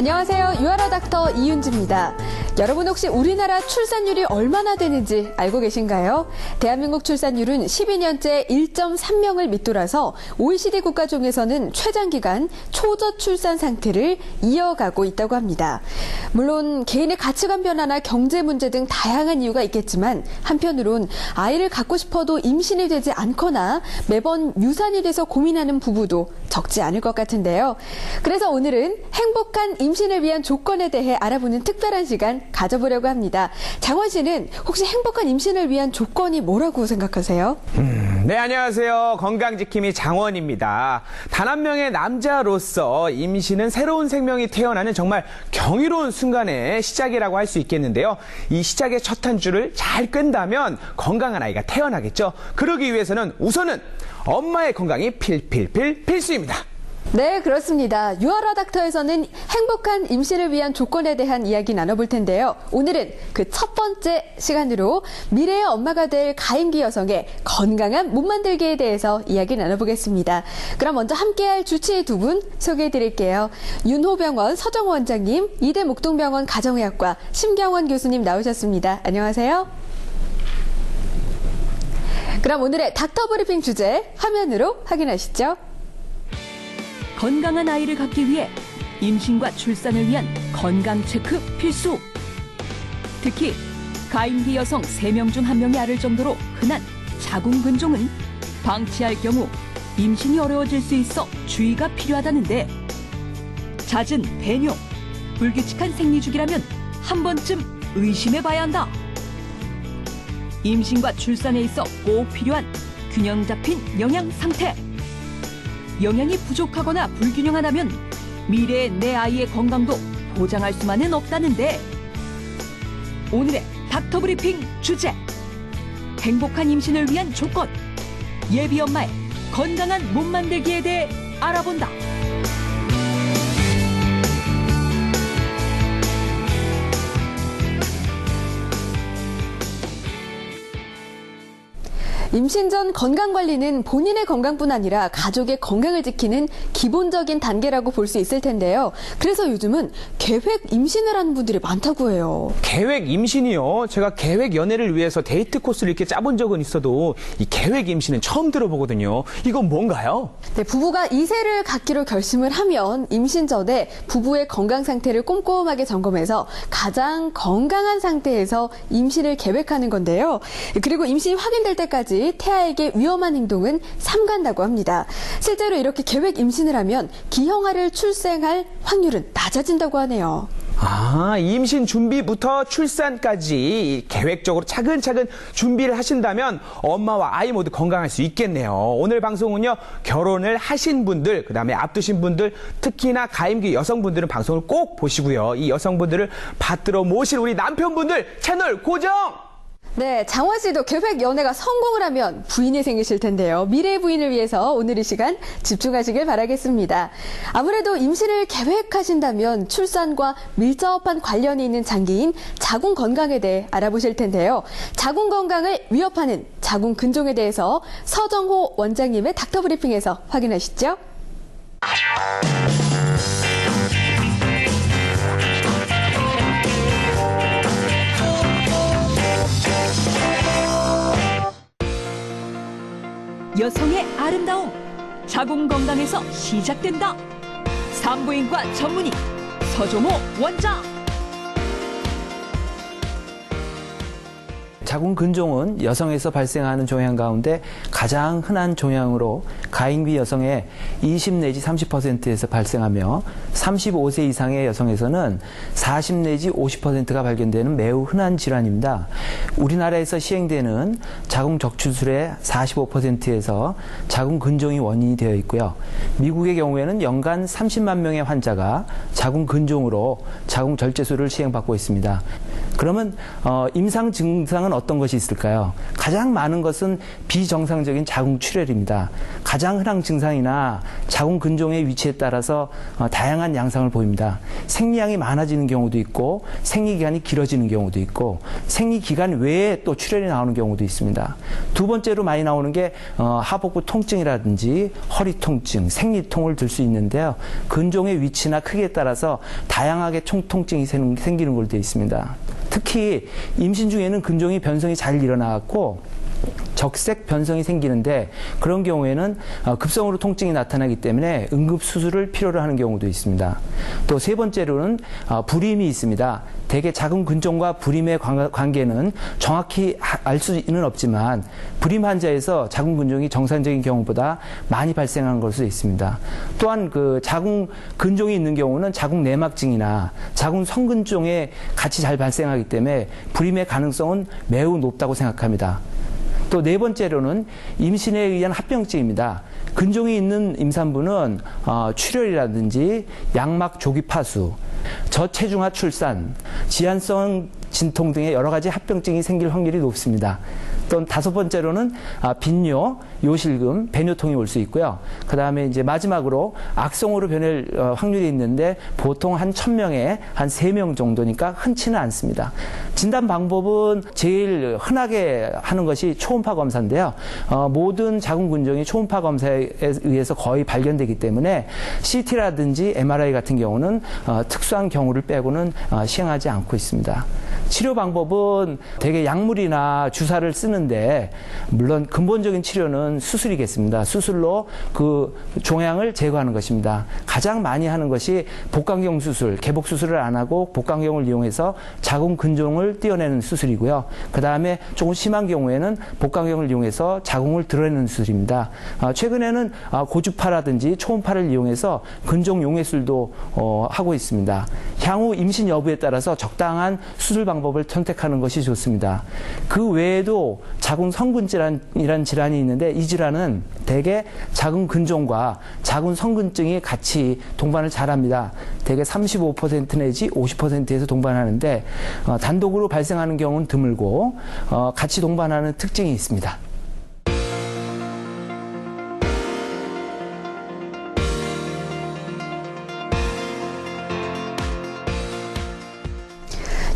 안녕하세요. 유아라 닥터 이윤지입니다. 여러분 혹시 우리나라 출산율이 얼마나 되는지 알고 계신가요? 대한민국 출산율은 12년째 1.3명을 밑돌아서 OECD 국가 중에서는 최장기간 초저출산 상태를 이어가고 있다고 합니다. 물론 개인의 가치관 변화나 경제 문제 등 다양한 이유가 있겠지만 한편으론 아이를 갖고 싶어도 임신이 되지 않거나 매번 유산이 돼서 고민하는 부부도 적지 않을 것 같은데요. 그래서 오늘은 행복한 임신을 위한 조건에 대해 알아보는 특별한 시간 가져보려고 합니다. 장원 씨는 혹시 행복한 임신을 위한 조건이 뭐라고 생각하세요? 네, 안녕하세요. 건강지킴이 장원입니다. 단 한 명의 남자로서 임신은 새로운 생명이 태어나는 정말 경이로운 순간의 시작이라고 할 수 있겠는데요. 이 시작의 첫 한 줄을 잘 끈다면 건강한 아이가 태어나겠죠. 그러기 위해서는 우선은 엄마의 건강이 필수입니다. 네, 그렇습니다. 유아라 닥터에서는 행복한 임신을 위한 조건에 대한 이야기 나눠볼 텐데요. 오늘은 그 첫 번째 시간으로 미래의 엄마가 될 가임기 여성의 건강한 몸 만들기에 대해서 이야기 나눠보겠습니다. 그럼 먼저 함께할 주치의 두 분 소개해드릴게요. 윤호병원 서정호 원장님, 이대 목동병원 가정의학과 심경원 교수님 나오셨습니다. 안녕하세요. 그럼 오늘의 닥터 브리핑 주제 화면으로 확인하시죠. 건강한 아이를 갖기 위해 임신과 출산을 위한 건강 체크 필수. 특히 가임기 여성 3명 중 1명이 앓을 정도로 흔한 자궁근종은 방치할 경우 임신이 어려워질 수 있어 주의가 필요하다는데, 잦은 배뇨, 불규칙한 생리주기라면 한 번쯤 의심해봐야 한다. 임신과 출산에 있어 꼭 필요한 균형 잡힌 영양 상태. 영양이 부족하거나 불균형하다면 미래의 내 아이의 건강도 보장할 수만은 없다는데, 오늘의 닥터 브리핑 주제, 행복한 임신을 위한 조건, 예비 엄마의 건강한 몸 만들기에 대해 알아본다. 임신 전 건강관리는 본인의 건강뿐 아니라 가족의 건강을 지키는 기본적인 단계라고 볼 수 있을 텐데요. 그래서 요즘은 계획 임신을 하는 분들이 많다고 해요. 계획 임신이요? 제가 계획 연애를 위해서 데이트 코스를 이렇게 짜본 적은 있어도 이 계획 임신은 처음 들어보거든요. 이건 뭔가요? 네, 부부가 이세를 갖기로 결심을 하면 임신 전에 부부의 건강 상태를 꼼꼼하게 점검해서 가장 건강한 상태에서 임신을 계획하는 건데요. 그리고 임신이 확인될 때까지 태아에게 위험한 행동은 삼간다고 합니다. 실제로 이렇게 계획 임신을 하면 기형아를 출생할 확률은 낮아진다고 하네요. 임신 준비부터 출산까지 계획적으로 차근차근 준비를 하신다면 엄마와 아이 모두 건강할 수 있겠네요. 오늘 방송은요, 결혼을 하신 분들, 그다음에 앞두신 분들, 특히나 가임기 여성분들은 방송을 꼭 보시고요. 이 여성분들을 받들어 모실 우리 남편분들 채널 고정! 네, 장원 씨도 계획 연애가 성공을 하면 부인이 생기실 텐데요. 미래의 부인을 위해서 오늘 이 시간 집중하시길 바라겠습니다. 아무래도 임신을 계획하신다면 출산과 밀접한 관련이 있는 장기인 자궁 건강에 대해 알아보실 텐데요. 자궁 건강을 위협하는 자궁 근종에 대해서 서정호 원장님의 닥터 브리핑에서 확인하시죠. 여성의 아름다움, 자궁 건강에서 시작된다. 산부인과 전문의 서정호 원장. 자궁 근종은 여성에서 발생하는 종양 가운데 가장 흔한 종양으로 가임기 여성의 20 내지 30%에서 발생하며 35세 이상의 여성에서는 40 내지 50%가 발견되는 매우 흔한 질환입니다. 우리나라에서 시행되는 자궁 적출술의 45%에서 자궁 근종이 원인이 되어 있고요. 미국의 경우에는 연간 30만 명의 환자가 자궁 근종으로 자궁 절제술을 시행받고 있습니다. 그러면 임상 증상은 어떤 것이 있을까요? 가장 많은 것은 비정상적인 자궁 출혈입니다. 가장 흔한 증상이나 자궁 근종의 위치에 따라서 다양한 양상을 보입니다. 생리량이 많아지는 경우도 있고 생리기간이 길어지는 경우도 있고 생리기간 외에 또 출혈이 나오는 경우도 있습니다. 두 번째로 많이 나오는 게 하복부 통증이라든지 허리 통증, 생리통을 들 수 있는데요. 근종의 위치나 크기에 따라서 다양하게 통증이 생기는 걸로 되어 있습니다. 특히 임신 중에는 근종이 변성이 잘 일어나고 적색 변성이 생기는데 그런 경우에는 급성으로 통증이 나타나기 때문에 응급 수술을 필요로 하는 경우도 있습니다. 또 세 번째로는 불임이 있습니다. 대개 자궁 근종과 불임의 관계는 정확히 알 수는 없지만 불임 환자에서 자궁 근종이 정상적인 경우보다 많이 발생하는 것으로 있습니다. 또한 그 자궁 근종이 있는 경우는 자궁 내막증이나 자궁 성근종에 같이 잘 발생하기 때문에 불임의 가능성은 매우 높다고 생각합니다. 또 네 번째로는 임신에 의한 합병증입니다. 근종이 있는 임산부는 출혈이라든지 양막 조기 파수, 저체중아 출산, 지한성 진통 등의 여러 가지 합병증이 생길 확률이 높습니다. 또 다섯 번째로는 빈뇨, 요실금, 배뇨통이 올 수 있고요. 그 다음에 이제 마지막으로 악성으로 변할 확률이 있는데 보통 한 1000명에 한 3명 정도니까 흔치는 않습니다. 진단 방법은 제일 흔하게 하는 것이 초음파 검사인데요. 모든 자궁 근종이 초음파 검사에 의해서 거의 발견되기 때문에 CT라든지 MRI 같은 경우는 특수한 경우를 빼고는 시행하지 않고 있습니다. 치료 방법은 대개 약물이나 주사를 쓰는데 물론 근본적인 치료는 수술이겠습니다. 수술로 그 종양을 제거하는 것입니다. 가장 많이 하는 것이 복강경 수술, 개복 수술을 안 하고 복강경을 이용해서 자궁 근종을 떼어내는 수술이고요. 그 다음에 조금 심한 경우에는 복강경을 이용해서 자궁을 드러내는 수술입니다. 최근에는 고주파라든지 초음파를 이용해서 근종 용해술도 하고 있습니다. 향후 임신 여부에 따라서 적당한 수술 방법을 선택하는 것이 좋습니다. 그 외에도 자궁 성근질환이라는 질환이 있는데 이 질환은 대개 자궁 근종과 자궁 성근증이 같이 동반을 잘합니다. 대개 35% 내지 50%에서 동반하는데 단독으로 발생하는 경우는 드물고 같이 동반하는 특징이 있습니다.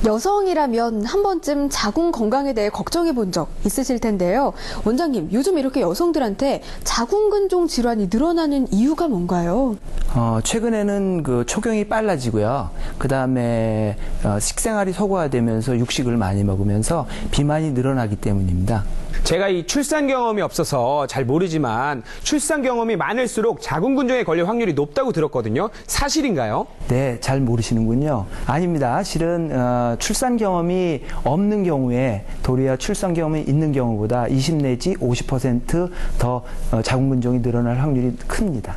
여성이라면 한 번쯤 자궁 건강에 대해 걱정해 본 적 있으실 텐데요. 원장님, 요즘 이렇게 여성들한테 자궁 근종 질환이 늘어나는 이유가 뭔가요? 최근에는 그 초경이 빨라지고요. 그 다음에 식생활이 서구화되면서 육식을 많이 먹으면서 비만이 늘어나기 때문입니다. 제가 이 출산 경험이 없어서 잘 모르지만 출산 경험이 많을수록 자궁 근종에 걸릴 확률이 높다고 들었거든요. 사실인가요? 네, 잘 모르시는군요. 아닙니다. 실은 출산 경험이 없는 경우에 도리어 출산 경험이 있는 경우보다 20 내지 50% 더 자궁 근종이 늘어날 확률이 큽니다.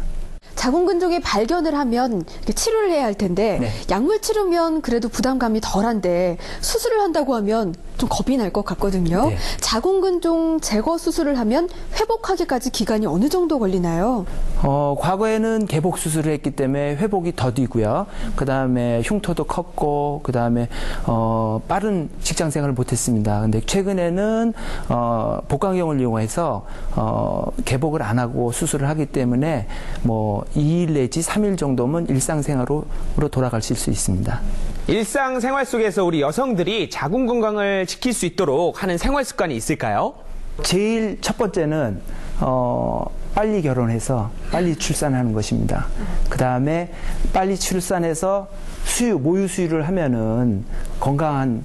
자궁 근종이 발견을 하면 이렇게 치료를 해야 할 텐데 네. 약물 치료면 그래도 부담감이 덜한데 수술을 한다고 하면 좀 겁이 날 것 같거든요. 네. 자궁 근종 제거 수술을 하면 회복하기까지 기간이 어느 정도 걸리나요? 과거에는 개복 수술을 했기 때문에 회복이 더디고요. 그 다음에 흉터도 컸고, 그 다음에 빠른 직장 생활을 못했습니다. 근데 최근에는 복강경을 이용해서 개복을 안 하고 수술을 하기 때문에 뭐 2일 내지 3일 정도면 일상생활로 돌아가실 수 있습니다. 일상생활 속에서 우리 여성들이 자궁 건강을 지킬 수 있도록 하는 생활 습관이 있을까요? 제일 첫 번째는 빨리 결혼해서 빨리 출산하는 것입니다. 그 다음에 빨리 출산해서 모유 수유를 하면은 건강한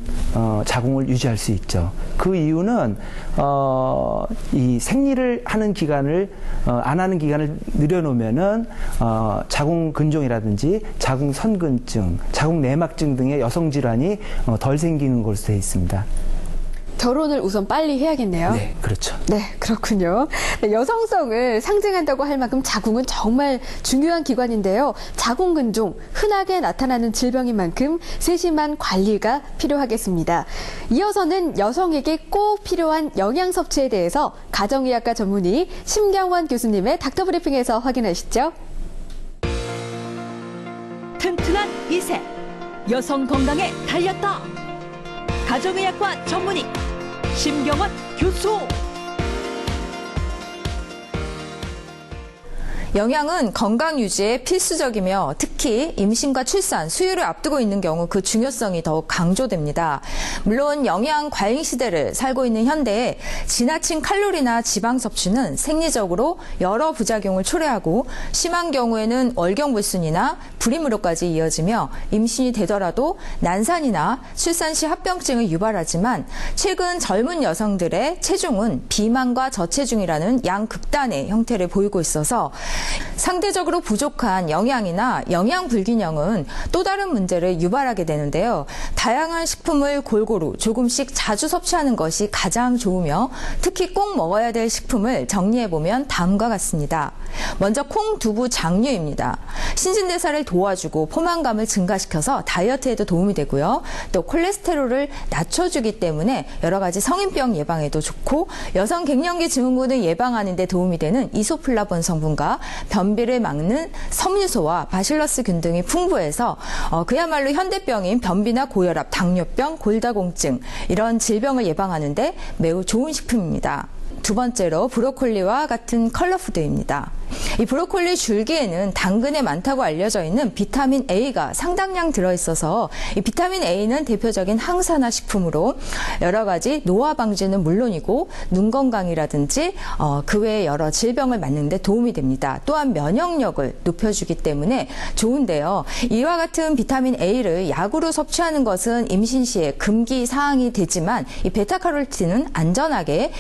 자궁을 유지할 수 있죠. 그 이유는 이 생리를 하는 기간을 안 하는 기간을 늘려놓으면은 자궁 근종이라든지 자궁 선근증, 자궁 내막증 등의 여성 질환이 덜 생기는 것으로 되어 있습니다. 결혼을 우선 빨리 해야겠네요. 네, 그렇죠. 네, 그렇군요. 네, 여성성을 상징한다고 할 만큼 자궁은 정말 중요한 기관인데요. 자궁 근종, 흔하게 나타나는 질병인 만큼 세심한 관리가 필요하겠습니다. 이어서는 여성에게 꼭 필요한 영양 섭취에 대해서 가정의학과 전문의 심경원 교수님의 닥터 브리핑에서 확인하시죠. 튼튼한 이세, 여성 건강에 달렸다. 가정의학과 전문의 심경원 교수. 영양은 건강 유지에 필수적이며 특히 임신과 출산, 수유를 앞두고 있는 경우 그 중요성이 더욱 강조됩니다. 물론 영양 과잉 시대를 살고 있는 현대에 지나친 칼로리나 지방 섭취는 생리적으로 여러 부작용을 초래하고 심한 경우에는 월경불순이나 불임으로까지 이어지며 임신이 되더라도 난산이나 출산 시 합병증을 유발하지만 최근 젊은 여성들의 체중은 비만과 저체중이라는 양극단의 형태를 보이고 있어서 상대적으로 부족한 영양이나 영양 불균형은 또 다른 문제를 유발하게 되는데요. 다양한 식품을 골고루 조금씩 자주 섭취하는 것이 가장 좋으며 특히 꼭 먹어야 될 식품을 정리해보면 다음과 같습니다. 먼저 콩, 두부, 장류입니다. 신진대사를 도와주고 포만감을 증가시켜서 다이어트에도 도움이 되고요. 또 콜레스테롤을 낮춰주기 때문에 여러 가지 성인병 예방에도 좋고 여성 갱년기 증후군을 예방하는 데 도움이 되는 이소플라본 성분과 변비를 막는 섬유소와 바실러스균 등이 풍부해서 그야말로 현대병인 변비나 고혈압, 당뇨병, 골다공증 이런 질병을 예방하는 데 매우 좋은 식품입니다. 두 번째로 브로콜리와 같은 컬러푸드입니다. 이 브로콜리 줄기에는 당근에 많다고 알려져 있는 비타민 A가 상당량 들어있어서 이 비타민 A는 대표적인 항산화 식품으로 여러 가지 노화 방지는 물론이고 눈 건강이라든지 그 외에 여러 질병을 막는 데 도움이 됩니다. 또한 면역력을 높여주기 때문에 좋은데요. 이와 같은 비타민 A를 약으로 섭취하는 것은 임신 시에 금기 사항이 되지만 이 베타카로틴은 안전하게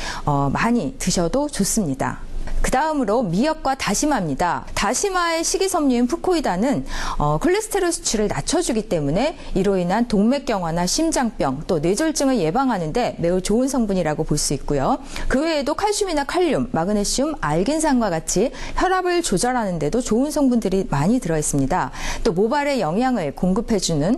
많이 드셔도 좋습니다. 그 다음으로 미역과 다시마입니다. 다시마의 식이섬유인 푸코이단은 콜레스테롤 수치를 낮춰주기 때문에 이로 인한 동맥경화나 심장병 또 뇌졸중을 예방하는 데 매우 좋은 성분이라고 볼 수 있고요. 그 외에도 칼슘이나 칼륨, 마그네슘, 알긴산과 같이 혈압을 조절하는 데도 좋은 성분들이 많이 들어있습니다. 또 모발에 영양을 공급해주는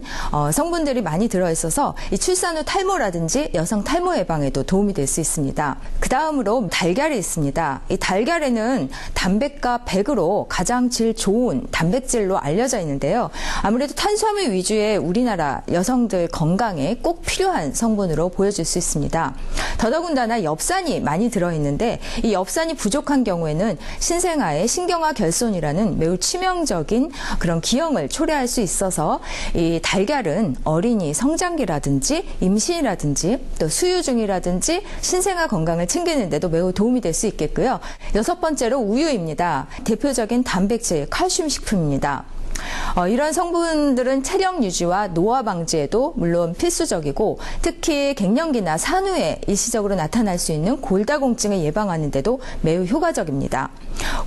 성분들이 많이 들어있어서 이 출산 후 탈모라든지 여성 탈모 예방에도 도움이 될 수 있습니다. 그 다음으로 달걀이 있습니다. 이 달걀에는 단백과 백으로 가장 질 좋은 단백질로 알려져 있는데요. 아무래도 탄수화물 위주의 우리나라 여성들 건강에 꼭 필요한 성분으로 보여줄 수 있습니다. 더더군다나 엽산이 많이 들어있는데 이 엽산이 부족한 경우에는 신생아의 신경화 결손이라는 매우 치명적인 그런 기형을 초래할 수 있어서 이 달걀은 어린이 성장기라든지 임신이라든지 또 수유 중이라든지 신생아 건강을 챙기는 데도 매우 도움이 될 수 있겠고요. 여섯 번째로 우유입니다. 대표적인 단백질, 칼슘 식품입니다. 이런 성분들은 체력 유지와 노화 방지에도 물론 필수적이고 특히 갱년기나 산후에 일시적으로 나타날 수 있는 골다공증을 예방하는 데도 매우 효과적입니다.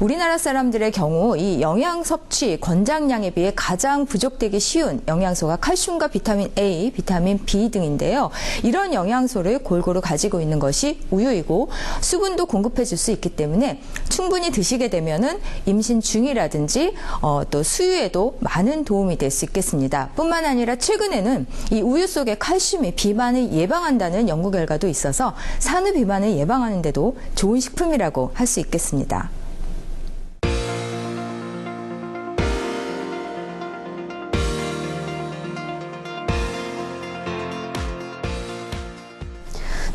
우리나라 사람들의 경우 이 영양 섭취 권장량에 비해 가장 부족되기 쉬운 영양소가 칼슘과 비타민 A, 비타민 B 등인데요. 이런 영양소를 골고루 가지고 있는 것이 우유이고 수분도 공급해 줄 수 있기 때문에 충분히 드시게 되면은 임신 중이라든지 또 수유에도 많은 도움이 될 수 있겠습니다. 뿐만 아니라 최근에는 이 우유 속의 칼슘이 비만을 예방한다는 연구 결과도 있어서 산후 비만을 예방하는 데도 좋은 식품이라고 할 수 있겠습니다.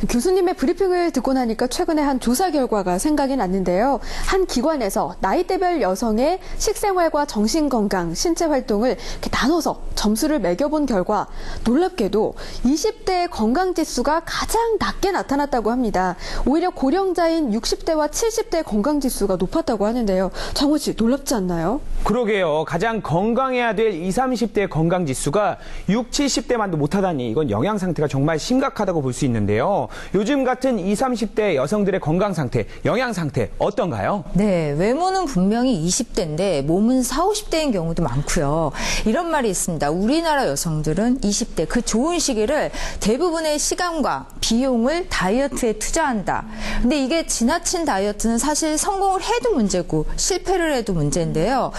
교수님의 브리핑을 듣고 나니까 최근에 한 조사 결과가 생각이 났는데요. 한 기관에서 나이대별 여성의 식생활과 정신건강, 신체 활동을 이렇게 나눠서 점수를 매겨본 결과 놀랍게도 20대의 건강지수가 가장 낮게 나타났다고 합니다. 오히려 고령자인 60대와 70대의 건강지수가 높았다고 하는데요. 장원 씨, 놀랍지 않나요? 그러게요. 가장 건강해야 될 20, 30대의 건강지수가 60, 70대만도 못하다니 이건 영양 상태가 정말 심각하다고 볼 수 있는데요. 요즘 같은 20, 30대 여성들의 건강 상태, 영양 상태 어떤가요? 네, 외모는 분명히 20대인데 몸은 40, 50대인 경우도 많고요. 이런 말이 있습니다. 우리나라 여성들은 20대 그 좋은 시기를 대부분의 시간과 비용을 다이어트에 투자한다. 근데 이게 지나친 다이어트는 사실 성공을 해도 문제고 실패를 해도 문제인데요.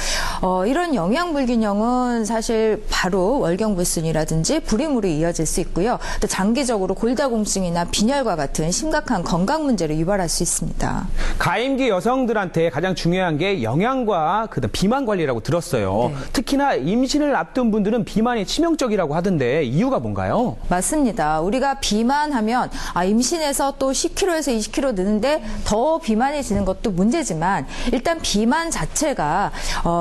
이런 영양 불균형은 사실 바로 월경불순이라든지 불임으로 이어질 수 있고요. 또 장기적으로 골다공증이나 빈혈과 같은 심각한 건강 문제를 유발할 수 있습니다. 가임기 여성들한테 가장 중요한 게 영양과 그다음 비만 관리라고 들었어요. 네. 특히나 임신을 앞둔 분들은 비만이 치명적이라고 하던데 이유가 뭔가요? 맞습니다. 우리가 비만하면 임신해서 또 10kg에서 20kg 느는데 더 비만해지는 것도 문제지만 일단 비만 자체가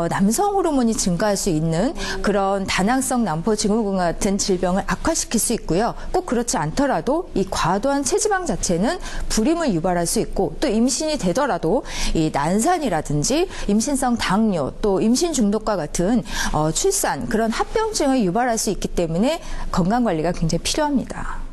남성 호르몬이 증가할 수 있는 그런 다낭성 난포 증후군 같은 질병을 악화시킬 수 있고요. 꼭 그렇지 않더라도 이 과도한 체지방 자체는 불임을 유발할 수 있고 또 임신이 되더라도 이 난산이라든지 임신성 당뇨 또 임신 중독과 같은 출산 그런 합병증을 유발할 수 있기 때문에 건강 관리가 굉장히 필요합니다.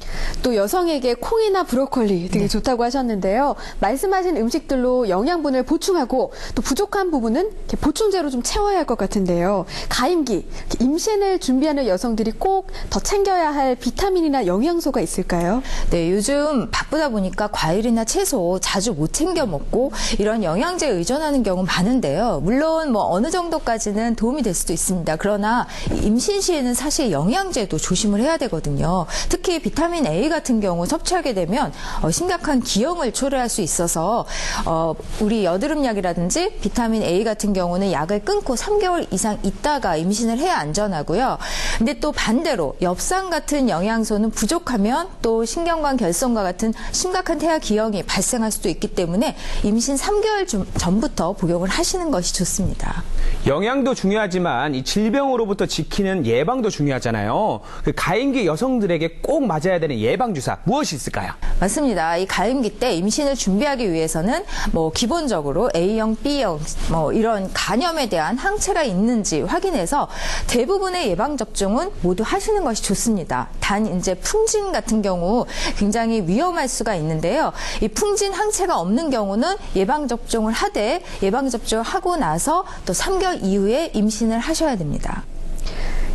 또 여성에게 콩이나 브로콜리 되게 좋다고 하셨는데요. 말씀하신 음식들로 영양분을 보충하고 또 부족한 부분은 이렇게 보충제로 좀 채워야 할 것 같은데요. 가임기, 임신을 준비하는 여성들이 꼭 더 챙겨야 할 비타민이나 영양소가 있을까요? 네, 요즘 바쁘다 보니까 과일이나 채소 자주 못 챙겨 먹고 이런 영양제에 의존하는 경우 많은데요. 물론 뭐 어느 정도까지는 도움이 될 수도 있습니다. 그러나 임신 시에는 사실 영양제도 조심을 해야 되거든요. 특히 비타민 A 같은 경우 섭취하게 되면 심각한 기형을 초래할 수 있어서 우리 여드름약이라든지 비타민 A 같은 경우는 약을 끊고 3개월 이상 있다가 임신을 해야 안전하고요. 근데 또 반대로 엽산 같은 영양소는 부족하면 또 신경관 결손과 같은 심각한 태아 기형이 발생할 수도 있기 때문에 임신 3개월 전부터 복용을 하시는 것이 좋습니다. 영양도 중요하지만 이 질병으로부터 지키는 예방도 중요하잖아요. 그 가임기 여성들에게 꼭 맞아야 되는 예방 주사 무엇이 있을까요? 맞습니다. 이 가임기 때 임신을 준비하기 위해서는 뭐 기본적으로 A형, B형 뭐 이런 간염에 대한 항체가 있는지 확인해서 대부분의 예방 접종은 모두 하시는 것이 좋습니다. 단 이제 풍진 같은 경우 굉장히 위험할 수가 있는데요. 이 풍진 항체가 없는 경우는 예방 접종을 하되 예방 접종을 하고 나서 또 3개월 이후에 임신을 하셔야 됩니다.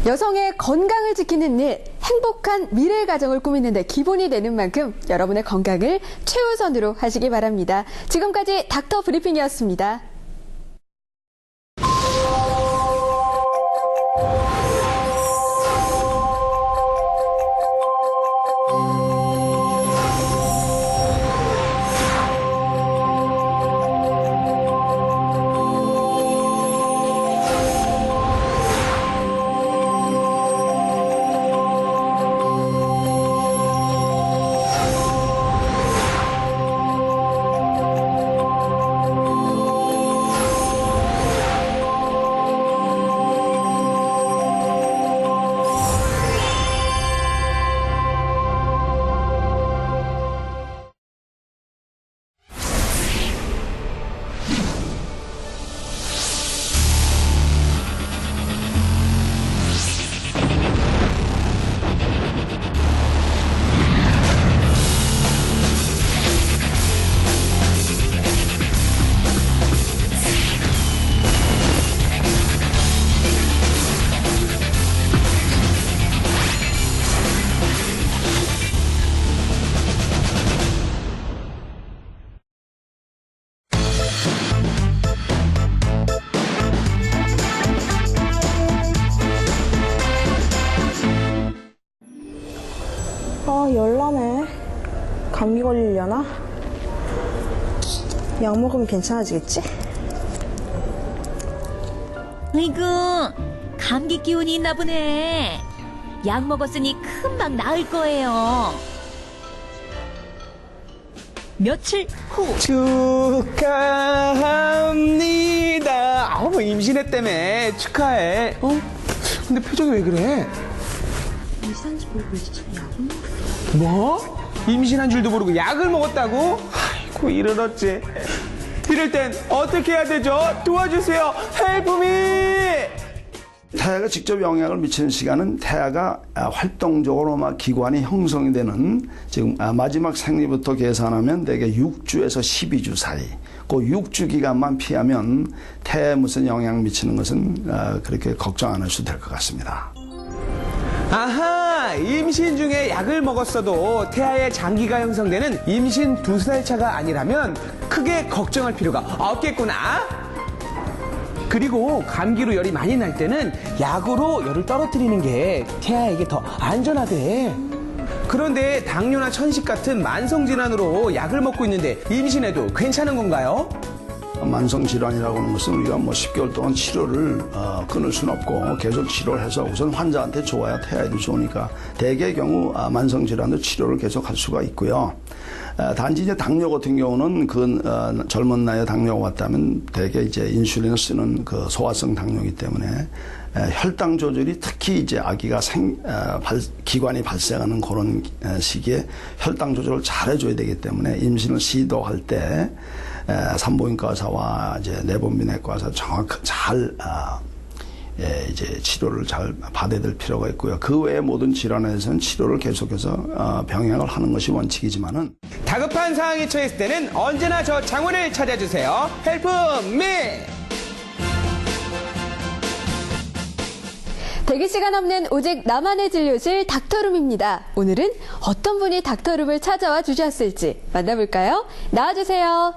여성의 건강을 지키는 일, 행복한 미래 가정을 꾸미는 데 기본이 되는 만큼 여러분의 건강을 최우선으로 하시기 바랍니다. 지금까지 닥터 브리핑이었습니다. 열나네. 감기 걸리려나? 약 먹으면 괜찮아지겠지? 아이고, 감기 기운이 있나 보네. 약 먹었으니 금방 나을 거예요. 며칠 후. 축하합니다. 임신했다며. 축하해. 근데 표정이 왜 그래? 임신한지 모르고 있지. 약은 뭐? 임신한 줄도 모르고 약을 먹었다고? 아이고, 이런 어째. 이럴 땐 어떻게 해야 되죠? 도와주세요. 헬프미! 태아가 직접 영향을 미치는 시간은 태아가 활동적으로 막 기관이 형성이 되는 지금 마지막 생리부터 계산하면 대개 6주에서 12주 사이. 그 6주 기간만 피하면 태아에 무슨 영향 미치는 것은 그렇게 걱정 안 하셔도 될 것 같습니다. 아하! 임신 중에 약을 먹었어도 태아에 장기가 형성되는 임신 2살 차가 아니라면 크게 걱정할 필요가 없겠구나. 그리고 감기로 열이 많이 날 때는 약으로 열을 떨어뜨리는 게 태아에게 더 안전하대. 그런데 당뇨나 천식 같은 만성질환으로 약을 먹고 있는데 임신해도 괜찮은 건가요? 만성질환이라고 하는 것은 우리가 10개월 동안 치료를 끊을 수는 없고 계속 치료를 해서 우선 환자한테 좋아야 태아에도 좋으니까 대개의 경우 만성질환도 치료를 계속 할 수가 있고요. 단지 이제 당뇨 같은 경우는 젊은 나이에 당뇨가 왔다면 대개 이제 인슐린을 쓰는 그 소화성 당뇨이기 때문에 혈당 조절이 특히 이제 아기가 기관이 발생하는 그런 시기에 혈당 조절을 잘 해줘야 되기 때문에 임신을 시도할 때 산부인과 의사와 이제 내분비내과 의사 잘 이제 치료를 잘 받아야 될 필요가 있고요. 그 외의 모든 질환에서는 치료를 계속해서 병행을 하는 것이 원칙이지만은 다급한 상황에 처했을 때는 언제나 저 장원을 찾아주세요. 헬프 미! 대기 시간 없는 오직 나만의 진료실 닥터룸입니다. 오늘은 어떤 분이 닥터룸을 찾아와 주셨을지 만나볼까요? 나와주세요.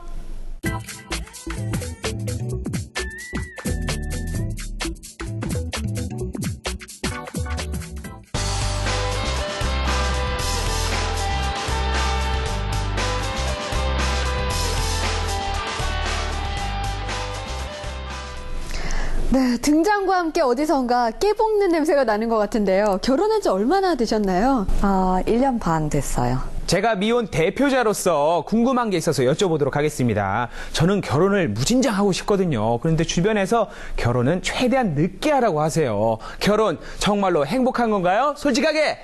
네, 등장과 함께 어디선가 깨볶는 냄새가 나는 것 같은데요. 결혼한 지 얼마나 되셨나요? 1년 반 됐어요. 제가 미혼 대표자로서 궁금한 게 있어서 여쭤보도록 하겠습니다. 저는 결혼을 무진장하고 싶거든요. 그런데 주변에서 결혼은 최대한 늦게 하라고 하세요. 결혼 정말로 행복한 건가요? 솔직하게!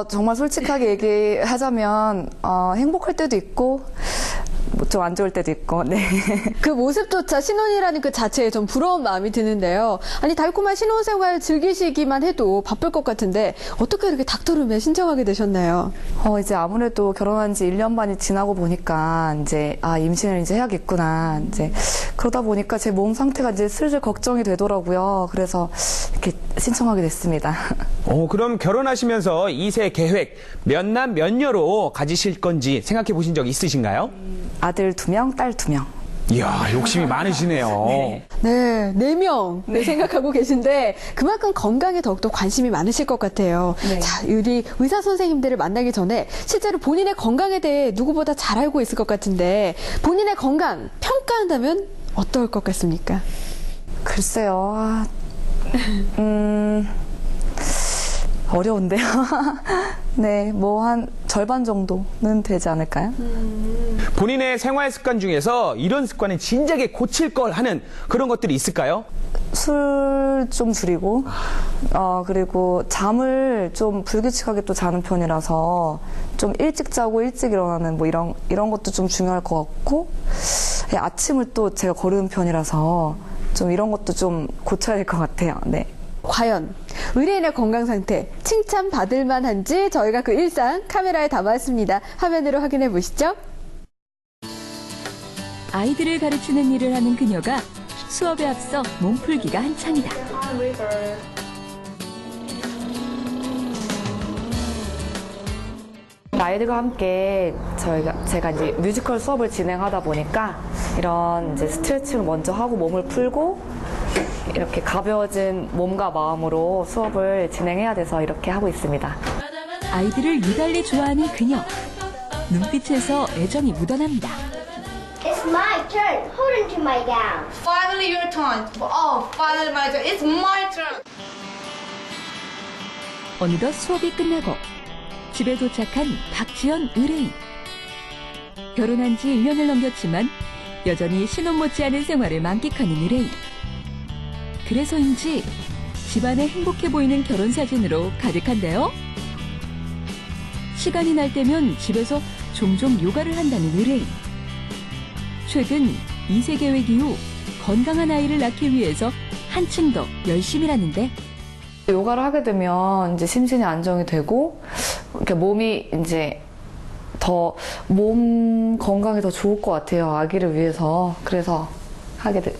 정말 솔직하게 얘기하자면 행복할 때도 있고 좀 안 좋을 때도 있고, 네. 그 모습조차 신혼이라는 그 자체에 좀 부러운 마음이 드는데요. 아니, 달콤한 신혼생활 즐기시기만 해도 바쁠 것 같은데 어떻게 이렇게 닥터룸에 신청하게 되셨나요? 이제 아무래도 결혼한 지 1년 반이 지나고 보니까 이제 임신을 이제 해야겠구나. 이제 그러다 보니까 제 몸 상태가 이제 슬슬 걱정이 되더라고요. 그래서 이렇게 신청하게 됐습니다. 그럼 결혼하시면서 2세 계획 몇 남 몇 여로 가지실 건지 생각해 보신 적 있으신가요? 아들 2명, 딸 2명. 이야, 욕심이 많으시네요. 네, 4명 생각하고 계신데 그만큼 건강에 더욱더 관심이 많으실 것 같아요. 네. 자, 우리 의사 선생님들을 만나기 전에 실제로 본인의 건강에 대해 누구보다 잘 알고 있을 것 같은데 본인의 건강 평가한다면 어떨 것 같습니까? 글쎄요. 어려운데요. 네, 한 절반 정도는 되지 않을까요? 본인의 생활 습관 중에서 이런 습관은 진작에 고칠 걸 하는 그런 것들이 있을까요? 술 좀 줄이고, 그리고 잠을 좀 불규칙하게 또 자는 편이라서 좀 일찍 자고 일찍 일어나는 이런 것도 좀 중요할 것 같고, 아침을 또 제가 거르는 편이라서 좀 이런 것도 좀 고쳐야 될 것 같아요. 네. 과연 의뢰인의 건강 상태 칭찬받을 만한지 저희가 그 일상 카메라에 담았습니다. 화면으로 확인해 보시죠. 아이들을 가르치는 일을 하는 그녀가 수업에 앞서 몸풀기가 한창이다. 아이들과 함께 제가 이제 뮤지컬 수업을 진행하다 보니까 이런 이제 스트레칭을 먼저 하고 몸을 풀고 이렇게 가벼워진 몸과 마음으로 수업을 진행해야 돼서 이렇게 하고 있습니다. 아이들을 유달리 좋아하는 그녀. 눈빛에서 애정이 묻어납니다. It's my turn. Hold on to my gown. Finally your turn. Finally my turn. It's my turn. 어느덧 수업이 끝나고 집에 도착한 박지연 의뢰인. 결혼한 지 1년을 넘겼지만 여전히 신혼 못지않은 생활을 만끽하는 의뢰인. 그래서인지 집안에 행복해 보이는 결혼 사진으로 가득한데요. 시간이 날 때면 집에서 종종 요가를 한다는 의뢰인. 최근 2세 계획 이후 건강한 아이를 낳기 위해서 한층 더 열심히라는데. 요가를 하게 되면 이제 심신이 안정이 되고 이렇게 몸이 이제 더 몸 건강에 더 좋을 것 같아요. 아기를 위해서. 그래서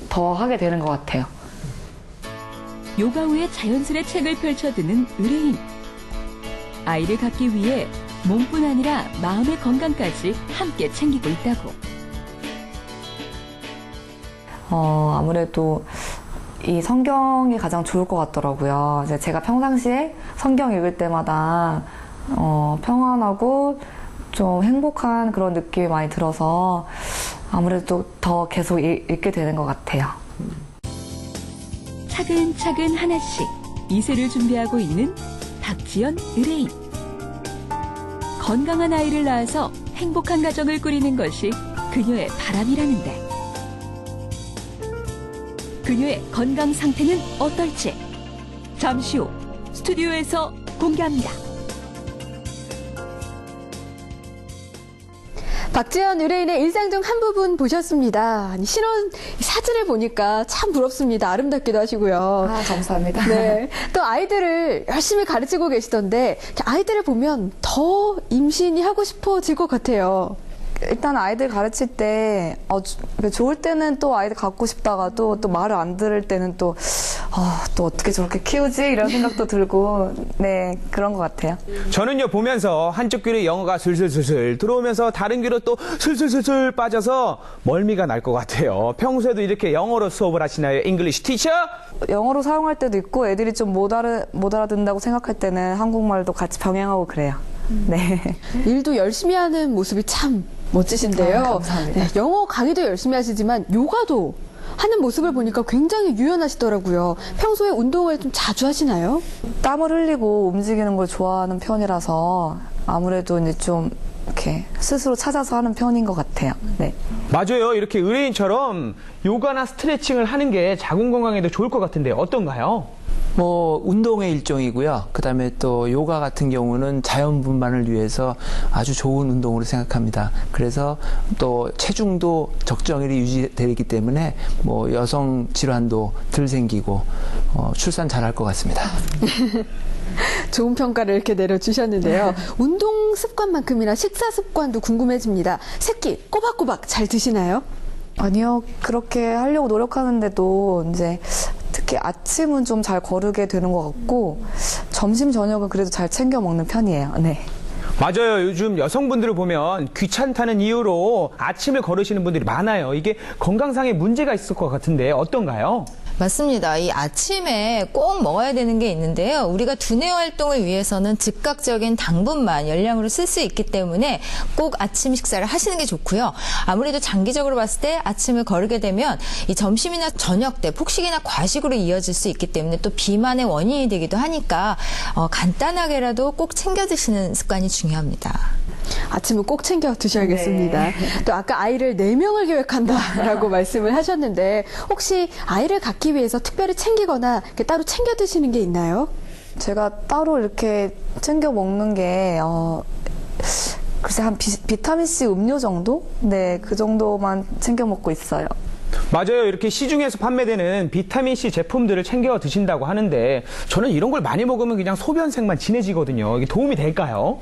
더 하게 되는 것 같아요. 요가 후에 자연스레 책을 펼쳐드는 의뢰인. 아이를 갖기 위해 몸뿐 아니라 마음의 건강까지 함께 챙기고 있다고. 아무래도 이 성경이 가장 좋을 것 같더라고요. 이제 제가 평상시에 성경 읽을 때마다 평안하고 좀 행복한 그런 느낌이 많이 들어서 아무래도 더 계속 읽게 되는 것 같아요. 차근차근 하나씩 이세를 준비하고 있는 박지연 의뢰인. 건강한 아이를 낳아서 행복한 가정을 꾸리는 것이 그녀의 바람이라는데 그녀의 건강 상태는 어떨지 잠시 후 스튜디오에서 공개합니다. 박지연 의뢰인의 일상 중 한 부분 보셨습니다. 아니, 신혼 사진을 보니까 참 부럽습니다. 아름답기도 하시고요. 아, 감사합니다. 네. 또 아이들을 열심히 가르치고 계시던데 아이들을 보면 더 임신이 하고 싶어질 것 같아요. 일단 아이들 가르칠 때 좋을 때는 또 아이들 갖고 싶다가도 또 말을 안 들을 때는 또 어떻게 저렇게 키우지? 이런 생각도 들고 네 그런 것 같아요. 저는요 보면서 한쪽 귀로 영어가 슬슬슬슬 들어오면서 다른 귀로 또 슬슬슬슬 빠져서 멀미가 날 것 같아요. 평소에도 이렇게 영어로 수업을 하시나요? 잉글리시 티처? 영어로 사용할 때도 있고 애들이 좀 못 알아듣는다고 생각할 때는 한국말도 같이 병행하고 그래요. 네. 일도 열심히 하는 모습이 참 멋지신데요. 감사합니다. 네, 영어 강의도 열심히 하시지만 요가도 하는 모습을 보니까 굉장히 유연하시더라고요. 평소에 운동을 좀 자주 하시나요? 땀을 흘리고 움직이는 걸 좋아하는 편이라서 아무래도 이제 좀 이렇게 스스로 찾아서 하는 편인 것 같아요. 네. 맞아요. 이렇게 의뢰인처럼 요가나 스트레칭을 하는 게 자궁 건강에도 좋을 것 같은데 어떤가요? 운동의 일종이고요. 그다음에 또 요가 같은 경우는 자연 분만을 위해서 아주 좋은 운동으로 생각합니다. 그래서 또 체중도 적정히 유지되기 때문에 여성 질환도 덜 생기고 출산 잘할 것 같습니다. 좋은 평가를 이렇게 내려주셨는데요. 운동 습관만큼이나 식사 습관도 궁금해집니다. 새끼 꼬박꼬박 잘 드시나요? 아니요. 그렇게 하려고 노력하는데도 이제 특히 아침은 좀 잘 거르게 되는 것 같고 점심 저녁은 그래도 잘 챙겨 먹는 편이에요. 네. 맞아요. 요즘 여성분들을 보면 귀찮다는 이유로 아침을 거르시는 분들이 많아요. 이게 건강상의 문제가 있을 것 같은데 어떤가요? 맞습니다. 이 아침에 꼭 먹어야 되는 게 있는데요. 우리가 두뇌 활동을 위해서는 즉각적인 당분만 열량으로 쓸 수 있기 때문에 꼭 아침 식사를 하시는 게 좋고요. 아무래도 장기적으로 봤을 때 아침을 거르게 되면 이 점심이나 저녁 때 폭식이나 과식으로 이어질 수 있기 때문에 또 비만의 원인이 되기도 하니까 간단하게라도 꼭 챙겨 드시는 습관이 중요합니다. 아침은 꼭 챙겨 드셔야겠습니다. 네. 또 아까 아이를 4명을 계획한다라고 말씀을 하셨는데 혹시 아이를 갖기 위해서 특별히 챙기거나 이렇게 따로 챙겨 드시는 게 있나요? 제가 따로 이렇게 챙겨 먹는 게 글쎄 한 비타민C 음료 정도? 네, 그 정도만 챙겨 먹고 있어요. 맞아요. 이렇게 시중에서 판매되는 비타민C 제품들을 챙겨 드신다고 하는데 저는 이런 걸 많이 먹으면 그냥 소변색만 진해지거든요. 이게 도움이 될까요?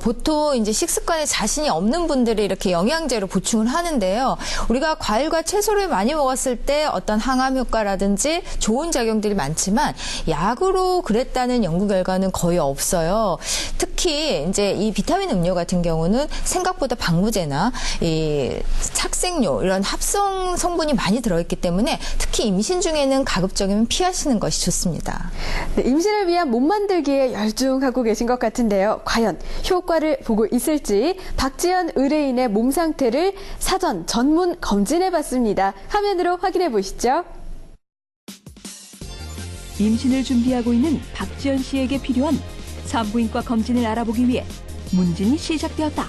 보통 이제 식습관에 자신이 없는 분들이 이렇게 영양제로 보충을 하는데요. 우리가 과일과 채소를 많이 먹었을 때 어떤 항암 효과라든지 좋은 작용들이 많지만 약으로 그랬다는 연구 결과는 거의 없어요. 특히 이제 이 비타민 음료 같은 경우는 생각보다 방부제나 이 착색료 이런 합성 성분이 많이 들어있기 때문에 특히 임신 중에는 가급적이면 피하시는 것이 좋습니다. 네, 임신을 위한 몸 만들기에 열중하고 계신 것 같은데요. 과연 효과를 보고 있을지 박지연 의뢰인의 몸 상태를 사전 전문 검진해봤습니다. 화면으로 확인해 보시죠. 임신을 준비하고 있는 박지연 씨에게 필요한 산부인과 검진을 알아보기 위해 문진이 시작되었다.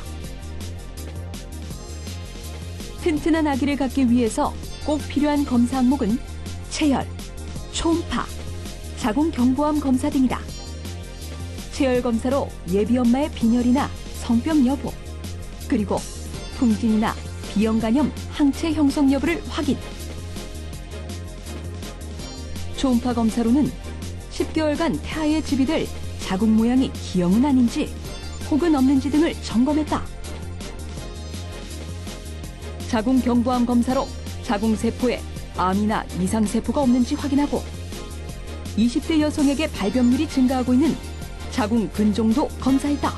튼튼한 아기를 갖기 위해서 꼭 필요한 검사 항목은 체열, 초음파, 자궁 경부암 검사 등이다. 체열 검사로 예비 엄마의 빈혈이나 성병 여부, 그리고 풍진이나 비형 간염 항체 형성 여부를 확인. 초음파 검사로는 10개월간 태아에 집이될 자궁 모양이 기형은 아닌지 혹은 없는지 등을 점검했다. 자궁 경부암 검사로 자궁 세포에 암이나 이상 세포가 없는지 확인하고 20대 여성에게 발병률이 증가하고 있는 자궁 근종도 검사했다.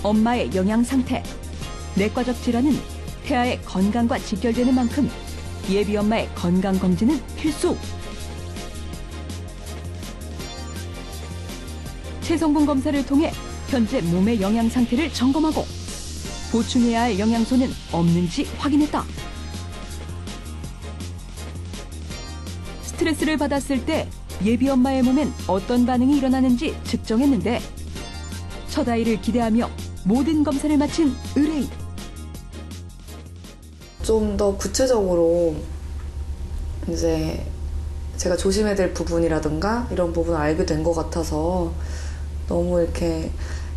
엄마의 영양 상태, 내과적 질환은 태아의 건강과 직결되는 만큼 예비 엄마의 건강 검진은 필수. 체성분 검사를 통해 현재 몸의 영양 상태를 점검하고 보충해야 할 영양소는 없는지 확인했다. 스트레스를 받았을 때 예비 엄마의 몸엔 어떤 반응이 일어나는지 측정했는데 첫 아이를 기대하며 모든 검사를 마친 의뢰인. 좀 더 구체적으로 이제 제가 조심해야 될 부분이라든가 이런 부분을 알게 된 것 같아서 너무 이렇게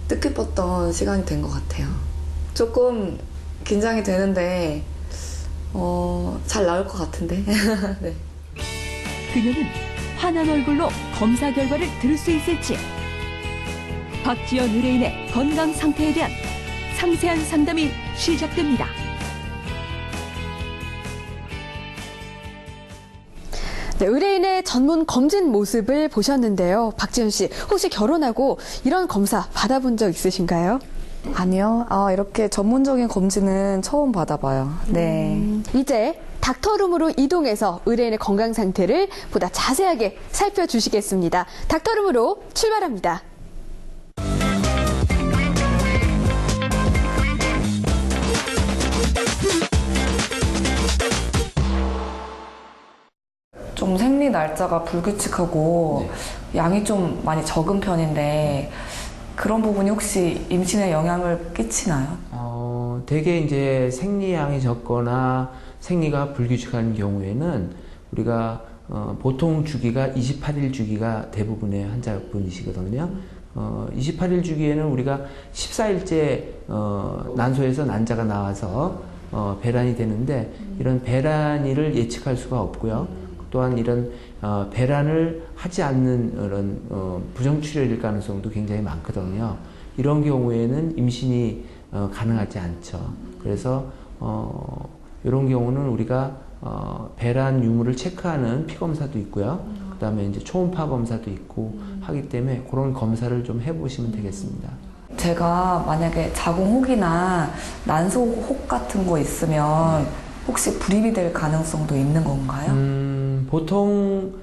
뜻깊었던 시간이 된 것 같아요. 조금 긴장이 되는데 잘 나올 것 같은데. 네. 그녀는 환한 얼굴로 검사 결과를 들을 수 있을지. 박지연 의뢰인의 건강 상태에 대한 상세한 상담이 시작됩니다. 네, 의뢰인의 전문 검진 모습을 보셨는데요. 박지연 씨, 혹시 결혼하고 이런 검사 받아본 적 있으신가요? 아니요. 이렇게 전문적인 검진은 처음 받아봐요. 네. 이제 닥터룸으로 이동해서 의뢰인의 건강 상태를 보다 자세하게 살펴주시겠습니다. 닥터룸으로 출발합니다. 좀 생리 날짜가 불규칙하고 양이 좀 많이 적은 편인데 그런 부분이 혹시 임신에 영향을 끼치나요? 대개 이제 생리양이 적거나 생리가 불규칙한 경우에는 우리가 보통 주기가 28일 주기가 대부분의 환자분이시거든요. 28일 주기에는 우리가 14일째 난소에서 난자가 나와서 배란이 되는데 이런 배란일을 예측할 수가 없고요. 또한 이런 배란을 하지 않는 이런 부정출혈일 가능성도 굉장히 많거든요. 이런 경우에는 임신이 가능하지 않죠. 그래서 이런 경우는 우리가 배란 유무를 체크하는 피검사도 있고요. 그 다음에 이제 초음파 검사도 있고 하기 때문에 그런 검사를 좀 해보시면 되겠습니다. 제가 만약에 자궁혹이나 난소혹 같은 거 있으면 혹시 불임이 될 가능성도 있는 건가요? 보통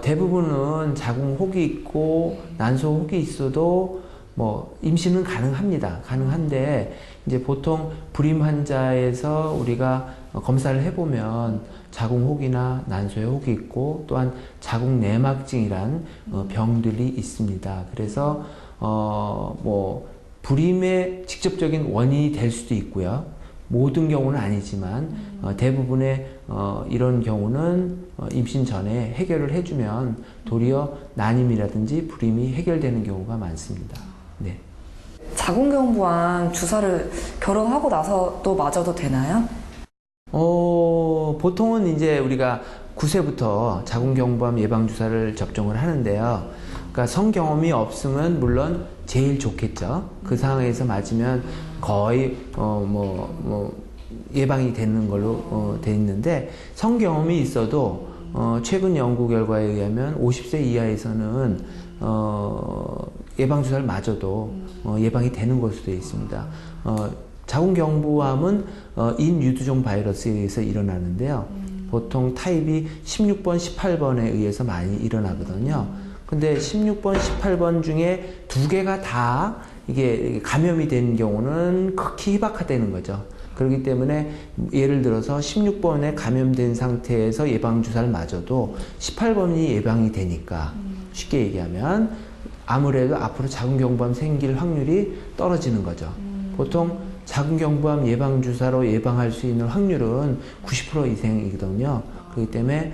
대부분은 자궁혹이 있고 난소혹이 있어도 뭐 임신은 가능합니다. 가능한데 이제 보통 불임 환자에서 우리가 검사를 해보면 자궁혹이나 난소에 혹이 있고 또한 자궁내막증이란 병들이 있습니다. 그래서 뭐 불임의 직접적인 원인이 될 수도 있고요. 모든 경우는 아니지만 대부분의 이런 경우는 임신 전에 해결을 해주면 도리어 난임이라든지 불임이 해결되는 경우가 많습니다. 네. 자궁경부암 주사를 결혼하고 나서 또 맞아도 되나요? 보통은 이제 우리가 9세부터 자궁경부암 예방주사를 접종을 하는데요. 그러니까 성경험이 없으면 물론 제일 좋겠죠. 그 상황에서 맞으면 거의 예방이 되는 걸로 돼 있는데 성경험이 있어도 최근 연구 결과에 의하면 50세 이하에서는 예방주사를 맞아도 예방이 되는 것으로 되어 있습니다. 자궁경부암은 인유두종 바이러스에 의해서 일어나는데요. 보통 타입이 16번, 18번에 의해서 많이 일어나거든요. 근데 16번, 18번 중에 2개가 다 이게 감염이 된 경우는 극히 희박하다는 거죠. 그렇기 때문에 예를 들어서 16번에 감염된 상태에서 예방주사를 맞아도 18번이 예방이 되니까 쉽게 얘기하면 아무래도 앞으로 자궁경부암 생길 확률이 떨어지는 거죠. 보통 자궁경부암 예방주사로 예방할 수 있는 확률은 90% 이상이거든요. 그렇기 때문에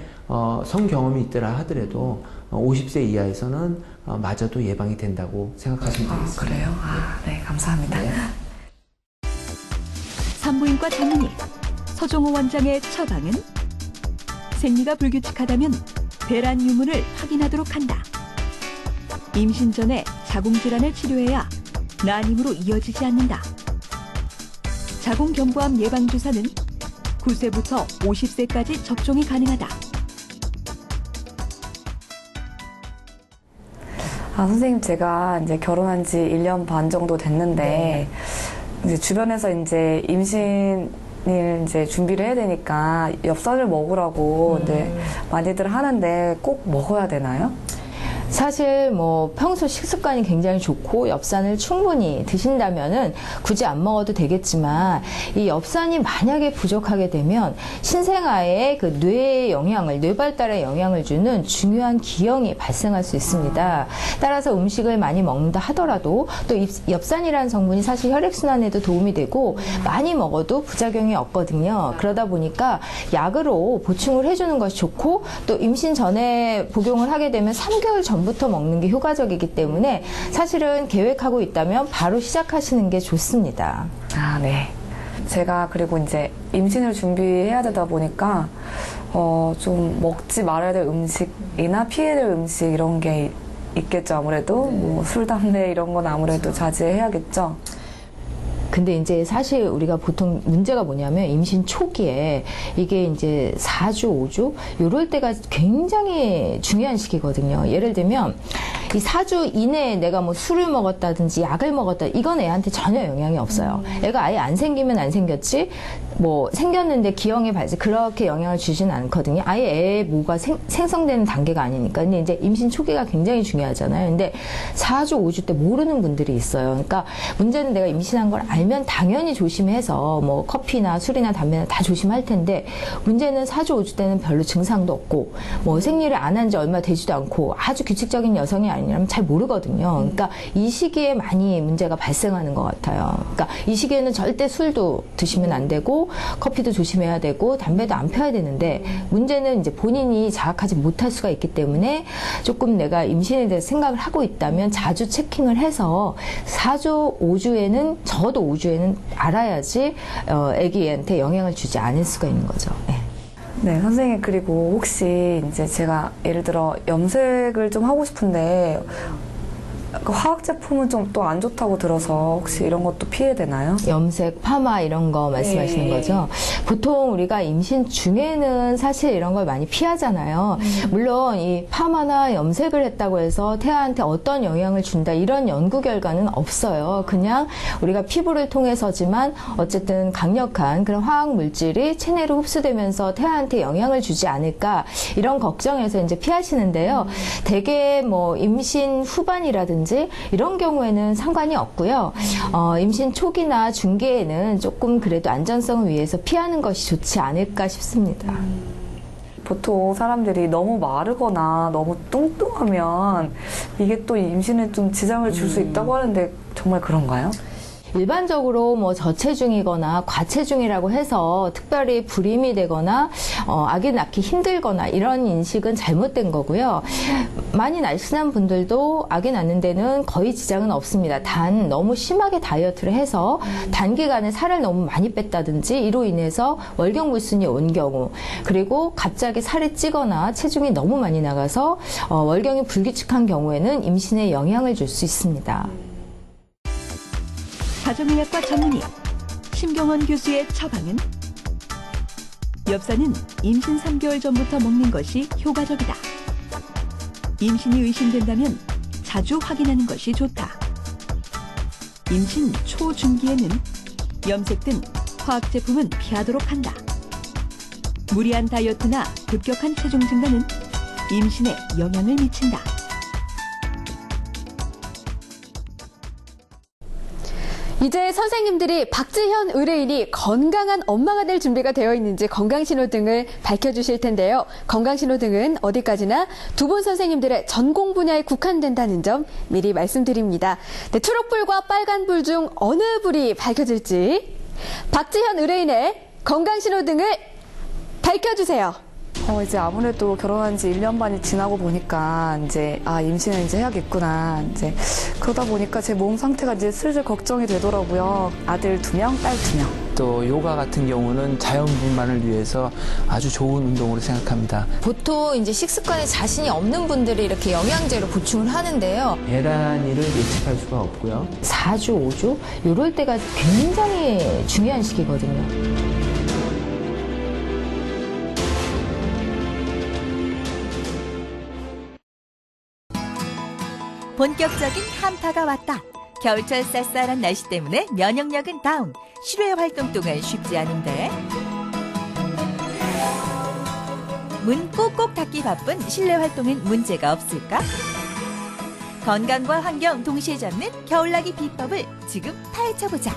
성경험이 있더라 하더라도 50세 이하에서는 맞아도 예방이 된다고 생각하시면 되겠습니다. 그래요? 네, 감사합니다. 네. 산부인과 전문의 서종호 원장의 처방은 생리가 불규칙하다면 배란 유무를 확인하도록 한다. 임신 전에 자궁질환을 치료해야 난임으로 이어지지 않는다. 자궁경부암 예방주사는 9세부터 50세까지 접종이 가능하다. 선생님, 제가 이제 결혼한 지 1년 반 정도 됐는데, 이제 주변에서 이제 임신을 이제 준비를 해야 되니까 엽산을 먹으라고 이제 많이들 하는데 꼭 먹어야 되나요? 사실 뭐 평소 식습관이 굉장히 좋고 엽산을 충분히 드신다면은 굳이 안 먹어도 되겠지만 이 엽산이 만약에 부족하게 되면 신생아의 그 뇌에 영향을, 뇌 발달에 영향을 주는 중요한 기형이 발생할 수 있습니다. 따라서 음식을 많이 먹는다 하더라도 또 엽산이라는 성분이 사실 혈액순환에도 도움이 되고 많이 먹어도 부작용이 없거든요. 그러다 보니까 약으로 보충을 해주는 것이 좋고 또 임신 전에 복용을 하게 되면 3개월 전부터 먹는 게 효과적이기 때문에 사실은 계획하고 있다면 바로 시작하시는 게 좋습니다. 아, 네. 제가 그리고 이제 임신을 준비해야 되다 보니까 좀 먹지 말아야 될 음식이나 피해야 될 음식 이런 게 있겠죠. 아무래도 뭐 술, 담배 이런 건 아무래도 자제해야겠죠. 근데 이제 사실 우리가 보통 문제가 뭐냐면 임신 초기에 이게 이제 4주, 5주 요럴 때가 굉장히 중요한 시기거든요. 예를 들면 이 4주 이내에 내가 뭐 술을 먹었다든지 약을 먹었다 이건 애한테 전혀 영향이 없어요. 애가 아예 안 생기면 안 생겼지 뭐 생겼는데 기형이 발생 그렇게 영향을 주진 않거든요. 아예 애의 모가 생성되는 단계가 아니니까. 근데 이제 임신 초기가 굉장히 중요하잖아요. 근데 4주, 5주 때 모르는 분들이 있어요. 그러니까 문제는 내가 임신한 걸 알면 당연히 조심해서 뭐 커피나 술이나 담배나 다 조심할 텐데 문제는 4주, 5주 때는 별로 증상도 없고 뭐 생리를 안 한 지 얼마 되지도 않고 아주 규칙적인 여성이 아니라면 잘 모르거든요. 그러니까 이 시기에 많이 문제가 발생하는 것 같아요. 그러니까 이 시기에는 절대 술도 드시면 안 되고 커피도 조심해야 되고 담배도 안 펴야 되는데 문제는 이제 본인이 자각하지 못할 수가 있기 때문에 조금 내가 임신에 대해서 생각을 하고 있다면 자주 체킹을 해서 4주, 5주에는 적어도 5주에는 알아야지 아기한테 영향을 주지 않을 수가 있는 거죠. 네. 네, 선생님, 그리고 혹시 이제 제가 예를 들어 염색을 좀 하고 싶은데 그 화학 제품은 좀 또 안 좋다고 들어서 혹시 이런 것도 피해야 되나요? 염색, 파마 이런 거 말씀하시는 거죠? 보통 우리가 임신 중에는 사실 이런 걸 많이 피하잖아요. 물론 이 파마나 염색을 했다고 해서 태아한테 어떤 영향을 준다 이런 연구 결과는 없어요. 그냥 우리가 피부를 통해서지만 어쨌든 강력한 그런 화학 물질이 체내로 흡수되면서 태아한테 영향을 주지 않을까 이런 걱정에서 이제 피하시는데요. 대개 뭐 임신 후반이라든지 이런 경우에는 상관이 없고요. 임신 초기나 중기에는 조금 그래도 안전성을 위해서 피하는 것이 좋지 않을까 싶습니다. 보통 사람들이 너무 마르거나 너무 뚱뚱하면 이게 또 임신에 좀 지장을 줄 수 있다고 하는데 정말 그런가요? 일반적으로 뭐 저체중이거나 과체중이라고 해서 특별히 불임이 되거나 아기 낳기 힘들거나 이런 인식은 잘못된 거고요. 많이 날씬한 분들도 아기 낳는 데는 거의 지장은 없습니다. 단 너무 심하게 다이어트를 해서 단기간에 살을 너무 많이 뺐다든지 이로 인해서 월경불순이 온 경우 그리고 갑자기 살이 찌거나 체중이 너무 많이 나가서 월경이 불규칙한 경우에는 임신에 영향을 줄 수 있습니다. 가정의학과 전문의 심경원 교수의 처방은 엽산은 임신 3개월 전부터 먹는 것이 효과적이다. 임신이 의심된다면 자주 확인하는 것이 좋다. 임신 초중기에는 염색 등 화학 제품은 피하도록 한다. 무리한 다이어트나 급격한 체중 증가는 임신에 영향을 미친다. 이제 선생님들이 박지현 의뢰인이 건강한 엄마가 될 준비가 되어 있는지 건강신호등을 밝혀주실 텐데요. 건강신호등은 어디까지나 두 분 선생님들의 전공 분야에 국한된다는 점 미리 말씀드립니다. 네, 초록불과 빨간불 중 어느 불이 밝혀질지 박지현 의뢰인의 건강신호등을 밝혀주세요. 이제 아무래도 결혼한 지 1년 반이 지나고 보니까 이제 임신을 이제 해야겠구나. 이제 그러다 보니까 제 몸 상태가 이제 슬슬 걱정이 되더라고요. 아들 2명, 딸 2명. 또 요가 같은 경우는 자연분만을 위해서 아주 좋은 운동으로 생각합니다. 보통 이제 식습관에 자신이 없는 분들이 이렇게 영양제로 보충을 하는데요. 배란일을 예측할 수가 없고요. 4주, 5주 이럴 때가 굉장히 중요한 시기거든요. 본격적인 한파가 왔다. 겨울철 쌀쌀한 날씨 때문에 면역력은 다운. 실외 활동 동안 쉽지 않은데. 문 꼭꼭 닫기 바쁜 실내 활동엔 문제가 없을까? 건강과 환경 동시에 잡는 겨울나기 비법을 지금 파헤쳐보자.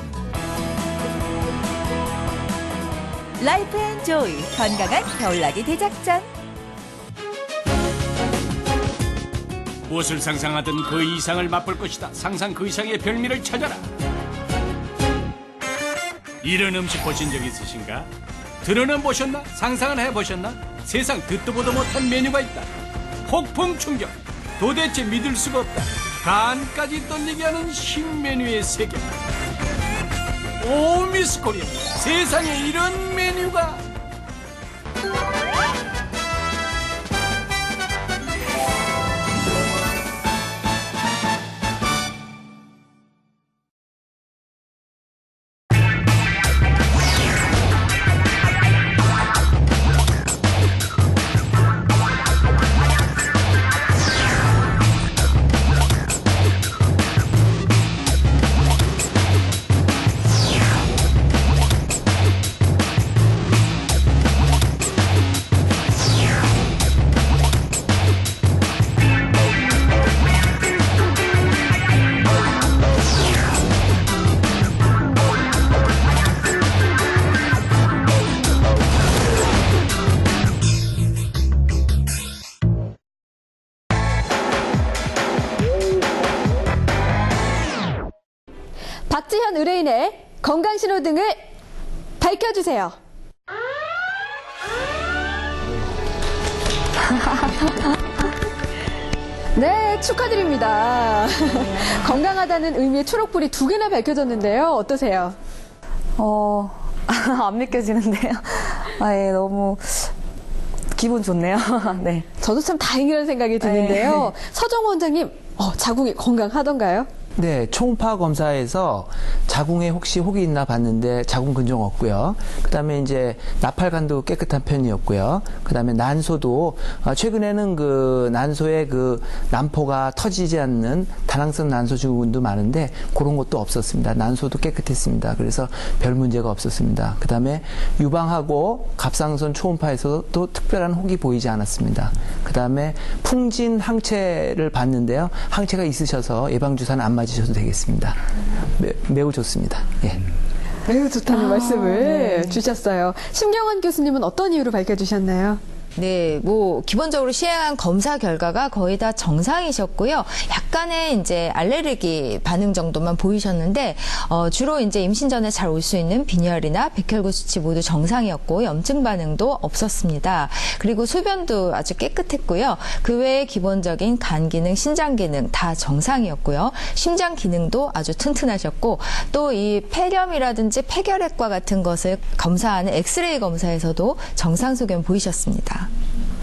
라이프 앤 조이 건강한 겨울나기 대작전. 무엇을 상상하든 그 이상을 맛볼 것이다. 상상 그 이상의 별미를 찾아라. 이런 음식 보신 적 있으신가? 들어는 보셨나? 상상은 해보셨나? 세상 듣도 보도 못한 메뉴가 있다. 폭풍 충격. 도대체 믿을 수가 없다. 간까지 떨리게 하는 신메뉴의 세계. 오 미스 코리아, 세상에 이런 메뉴가. 박지현 의뢰인의 건강신호등을 밝혀주세요. 네, 축하드립니다. 건강하다는 의미의 초록불이 2개나 밝혀졌는데요. 어떠세요? 안 믿겨지는데요. 예, 너무 기분 좋네요. 네. 저도 참 다행이라는 생각이 드는데요. 서정 원장님, 자궁이 건강하던가요? 네, 초음파 검사에서 자궁에 혹시 혹이 있나 봤는데 자궁 근종 없고요. 그다음에 이제 나팔관도 깨끗한 편이었고요. 그다음에 난소도 최근에는 그 난소에 그 난포가 터지지 않는 다낭성 난소 증후군도 많은데 그런 것도 없었습니다. 난소도 깨끗했습니다. 그래서 별 문제가 없었습니다. 그다음에 유방하고 갑상선 초음파에서도 특별한 혹이 보이지 않았습니다. 그다음에 풍진 항체를 봤는데요. 항체가 있으셔서 예방 주사는 안 맞으셔도 되겠습니다. 매우 좋습니다. 예. 매우 좋다는 말씀을 주셨어요. 심경원 교수님은 어떤 이유로 밝혀주셨나요? 네, 기본적으로 시행한 검사 결과가 거의 다 정상이셨고요. 약간의 이제 알레르기 반응 정도만 보이셨는데, 주로 이제 임신 전에 잘 올 수 있는 빈혈이나 백혈구 수치 모두 정상이었고, 염증 반응도 없었습니다. 그리고 소변도 아주 깨끗했고요. 그 외에 기본적인 간 기능, 신장 기능 다 정상이었고요. 심장 기능도 아주 튼튼하셨고, 또 이 폐렴이라든지 폐결핵과 같은 것을 검사하는 엑스레이 검사에서도 정상 소견 보이셨습니다.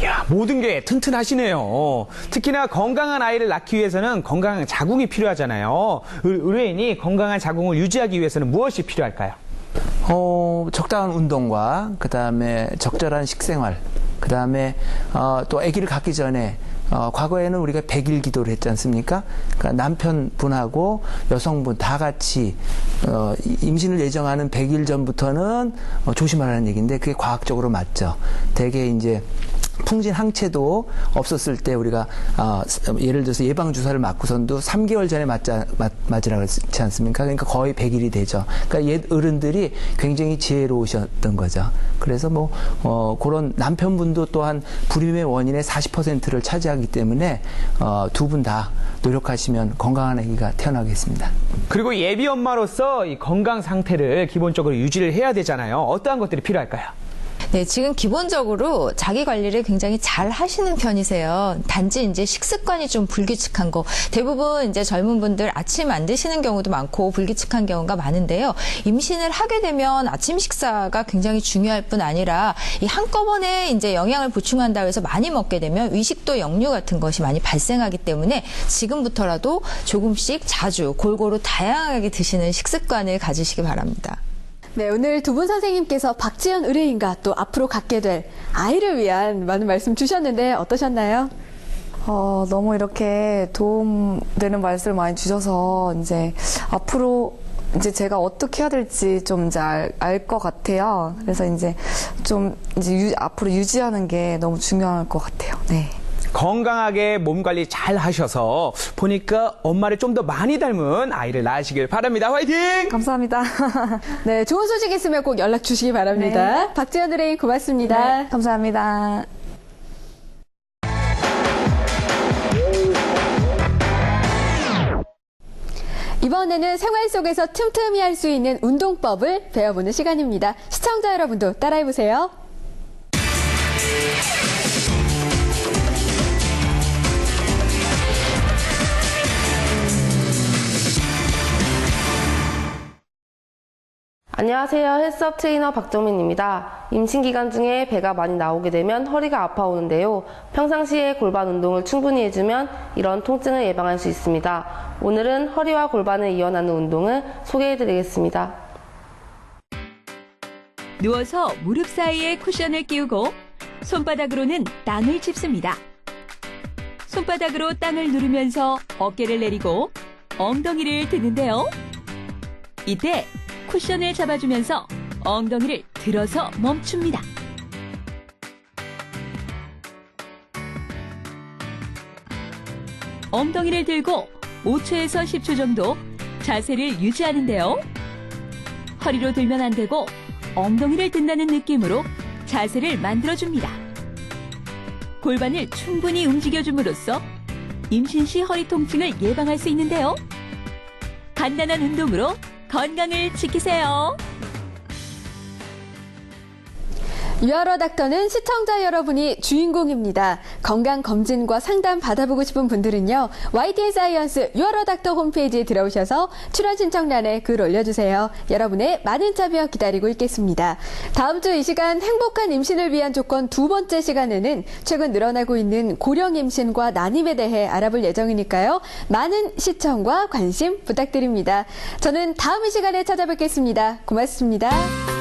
야, 모든 게 튼튼하시네요. 특히나 건강한 아이를 낳기 위해서는 건강한 자궁이 필요하잖아요. 의뢰인이 건강한 자궁을 유지하기 위해서는 무엇이 필요할까요? 적당한 운동과 그다음에 적절한 식생활, 그다음에 또 아기를 갖기 전에 과거에는 우리가 100일 기도를 했지 않습니까? 그러니까 남편분하고 여성분 다 같이 임신을 예정하는 100일 전부터는 조심하라는 얘기인데 그게 과학적으로 맞죠. 대개 이제 풍진 항체도 없었을 때 우리가 예를 들어서 예방 주사를 맞고선도 3개월 전에 맞으라고 했지 않습니까? 그러니까 거의 100일이 되죠. 그러니까 옛 어른들이 굉장히 지혜로우셨던 거죠. 그래서 그런 남편분도 또한 불임의 원인의 40%를 차지하기 때문에 두 분 다 노력하시면 건강한 아기가 태어나겠습니다. 그리고 예비 엄마로서 이 건강 상태를 기본적으로 유지를 해야 되잖아요. 어떠한 것들이 필요할까요? 네, 지금 기본적으로 자기 관리를 굉장히 잘 하시는 편이세요. 단지 이제 식습관이 좀 불규칙한 거. 대부분 이제 젊은 분들 아침 안 드시는 경우도 많고 불규칙한 경우가 많은데요. 임신을 하게 되면 아침 식사가 굉장히 중요할 뿐 아니라 이 한꺼번에 이제 영양을 보충한다고 해서 많이 먹게 되면 위식도 역류 같은 것이 많이 발생하기 때문에 지금부터라도 조금씩 자주 골고루 다양하게 드시는 식습관을 가지시기 바랍니다. 네, 오늘 두 분 선생님께서 박지현 의뢰인과 또 앞으로 갖게 될 아이를 위한 많은 말씀 주셨는데 어떠셨나요? 너무 이렇게 도움되는 말씀을 많이 주셔서 이제 앞으로 이제 제가 어떻게 해야 될지 좀 이제 알 것 같아요. 그래서 이제 좀 이제 앞으로 유지하는 게 너무 중요할 것 같아요. 네. 건강하게 몸 관리 잘 하셔서 보니까 엄마를 좀 더 많이 닮은 아이를 낳으시길 바랍니다. 화이팅! 감사합니다. 네, 좋은 소식 있으면 꼭 연락 주시기 바랍니다. 박지연 의뢰인 고맙습니다. 네, 감사합니다. 이번에는 생활 속에서 틈틈이 할 수 있는 운동법을 배워보는 시간입니다. 시청자 여러분도 따라해보세요. 안녕하세요. 헬스업 트레이너 박정민입니다. 임신 기간 중에 배가 많이 나오게 되면 허리가 아파오는데요. 평상시에 골반 운동을 충분히 해주면 이런 통증을 예방할 수 있습니다. 오늘은 허리와 골반을 이완하는 운동을 소개해드리겠습니다. 누워서 무릎 사이에 쿠션을 끼우고 손바닥으로는 땅을 짚습니다. 손바닥으로 땅을 누르면서 어깨를 내리고 엉덩이를 드는데요. 이때 쿠션을 잡아주면서 엉덩이를 들어서 멈춥니다. 엉덩이를 들고 5초에서 10초 정도 자세를 유지하는데요. 허리로 들면 안 되고 엉덩이를 든다는 느낌으로 자세를 만들어줍니다. 골반을 충분히 움직여줌으로써 임신 시 허리 통증을 예방할 수 있는데요. 간단한 운동으로 건강을 지키세요. 유아러 닥터는 시청자 여러분이 주인공입니다. 건강검진과 상담 받아보고 싶은 분들은요. YTN 사이언스 유아러 닥터 홈페이지에 들어오셔서 출연 신청란에 글 올려주세요. 여러분의 많은 참여 기다리고 있겠습니다. 다음 주 이 시간 행복한 임신을 위한 조건 두 번째 시간에는 최근 늘어나고 있는 고령 임신과 난임에 대해 알아볼 예정이니까요. 많은 시청과 관심 부탁드립니다. 저는 다음 이 시간에 찾아뵙겠습니다. 고맙습니다.